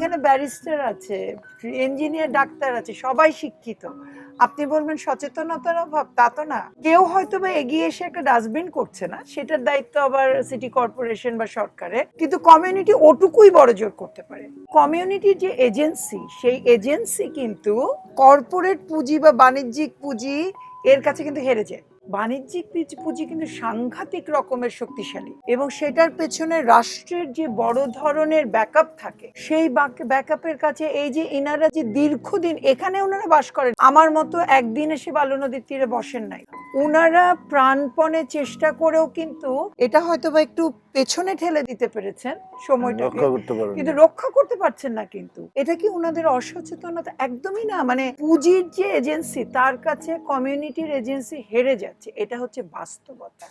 এখানে ব্যারিস্টার আছে, engineer, doctor আছে, সবাই শিক্ষিত। আপনি বলবেন সচেতনতার অভাব, তা তো না। কেউ হয়তো বা এগিয়ে এসে একটা ডাস্টবিন করছে না, সেটার দায়িত্ব আবার সিটি কর্পোরেশন বা সরকারের, কিন্তু কমিউনিটি ওটুকুই বড় জোর করতে পারে। কমিউনিটির যে এজেন্সি, সেই এজেন্সি কিন্তু কর্পোরেট পুঁজি বা বাণিজ্যিক পুঁজি এর কাছে কিন্তু হেরে যায়। বাণিজ্যিক পুঁজি কিন্তু সাংঘাতিক রকমের শক্তিশালী, এবং সেটার পেছনে রাষ্ট্রের যে বড় ধরনের ব্যাকআপ থাকে, সেই ব্যাকআপের কাছে এই যে ইনারা যে দীর্ঘদিন এখানে ওনারা বাস করেন, আমার মতো একদিন এসে বালু নদীর তীরে বসেন নাই। ওনারা প্রাণপণে চেষ্টা করেও কিন্তু এটা হয়তো বা একটু পেছনে ঠেলে দিতে পেরেছেন সময়টাকে, কিন্তু রক্ষা করতে পারছেন না। কিন্তু এটা কি ওনাদের অসচেতনতা? একদমই না। মানে পুঁজির যে এজেন্সি, তার কাছে কমিউনিটির এজেন্সি হেরে যাচ্ছে, এটা হচ্ছে বাস্তবতা।